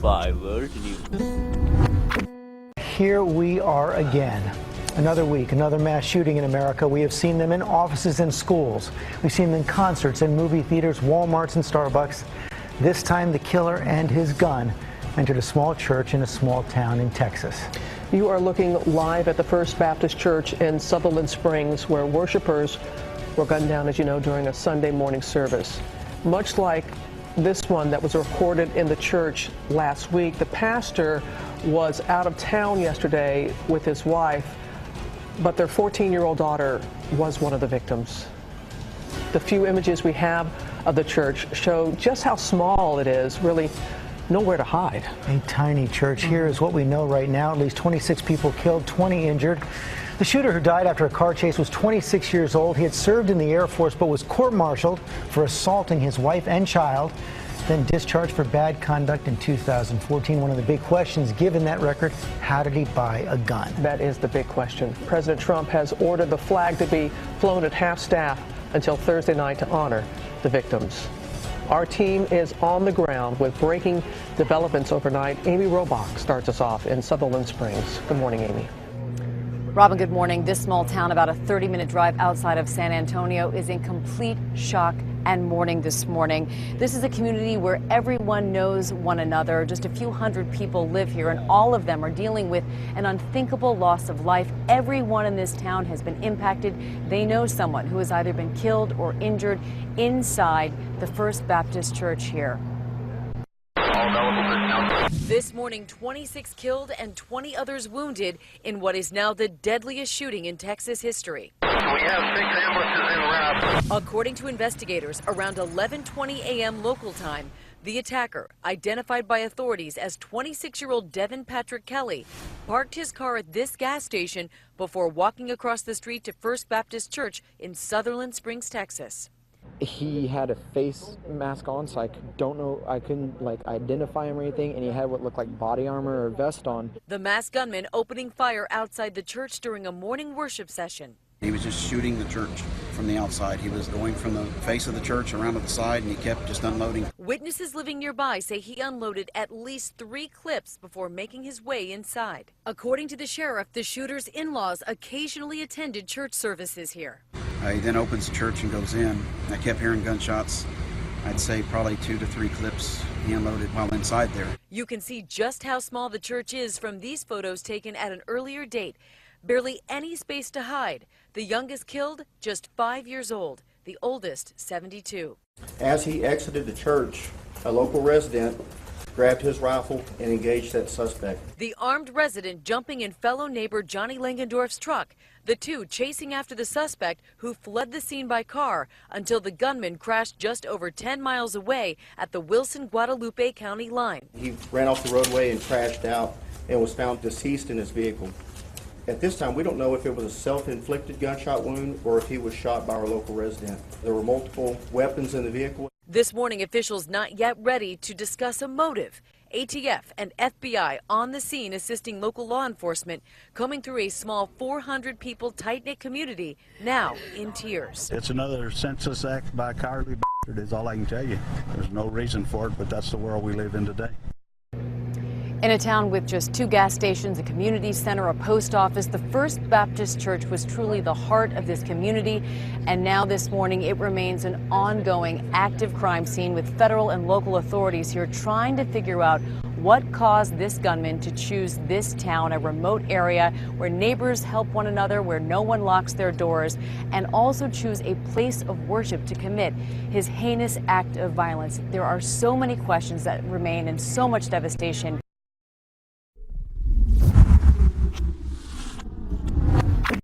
5 World News. Here we are again. Another week, another mass shooting in America. We have seen them in offices and schools. We've seen them in concerts and movie theaters, Walmarts and Starbucks. This time the killer and his gun entered a small church in a small town in Texas. You are looking live at the First Baptist Church in Sutherland Springs, where worshipers were gunned down, as you know, during a Sunday morning service. Much like this one that was recorded in the church last week, the pastor was out of town yesterday with his wife, but their 14-year-old daughter was one of the victims. The few images we have of the church show just how small it is, really nowhere to hide. A tiny church. Here is what we know right now. At least 26 people killed, 20 injured. The shooter, who died after a car chase, was 26 years old. He had served in the Air Force but was court-martialed for assaulting his wife and child, then discharged for bad conduct in 2014. One of the big questions, given that record, how did he buy a gun? That is the big question. President Trump has ordered the flag to be flown at half-staff until Thursday night to honor the victims. Our team is on the ground with breaking developments overnight. Amy Robach starts us off in Sutherland Springs. Good morning, Amy. Robin, good morning. This small town, about a 30-minute drive outside of San Antonio, is in complete shock and mourning this morning. This is a community where everyone knows one another. Just a few hundred people live here, and all of them are dealing with an unthinkable loss of life. Everyone in this town has been impacted. They know someone who has either been killed or injured inside the First Baptist Church here. This morning, 26 killed and 20 others wounded in what is now the deadliest shooting in Texas history. We have 6 ambulances en route. According to investigators, around 11:20 a.m. local time, the attacker, identified by authorities as 26-year-old Devin Patrick Kelly, parked his car at this gas station before walking across the street to First Baptist Church in Sutherland Springs, Texas. He had a face mask on, so I couldn't identify him or anything, and he had what looked like body armor or vest on. The masked gunman opening fire outside the church during a morning worship session. He was just shooting the church from the outside. He was going from the face of the church around to the side, and he kept just unloading. Witnesses living nearby say he unloaded at least 3 clips before making his way inside. According to the sheriff, the shooter's in-laws occasionally attended church services here. He then opens the church and goes in. I kept hearing gunshots. I'd say probably 2 to 3 clips he unloaded while inside there. You can see just how small the church is from these photos taken at an earlier date. Barely any space to hide. The youngest killed, just 5 years old. The oldest, 72. As he exited the church, a local resident grabbed his rifle and engaged that suspect. The armed resident jumping in fellow neighbor Johnny Langendorf's truck. The two chasing after the suspect, who fled the scene by car until the gunman crashed just over 10 miles away at the Wilson-Guadalupe County line. He ran off the roadway and crashed out and was found deceased in his vehicle. At this time, we don't know if it was a self-inflicted gunshot wound or if he was shot by our local resident. There were multiple weapons in the vehicle. This morning, officials not yet ready to discuss a motive. ATF and FBI on the scene assisting local law enforcement, coming through a small 400 people tight-knit community, now in tears. It's another census act by a cowardly bastard is all I can tell you. There's no reason for it, but that's the world we live in today. In a town with just 2 gas stations, a community center, a post office, the First Baptist Church was truly the heart of this community. And now this morning, it remains an ongoing active crime scene with federal and local authorities here trying to figure out what caused this gunman to choose this town, a remote area where neighbors help one another, where no one locks their doors, and also choose a place of worship to commit his heinous act of violence. There are so many questions that remain and so much devastation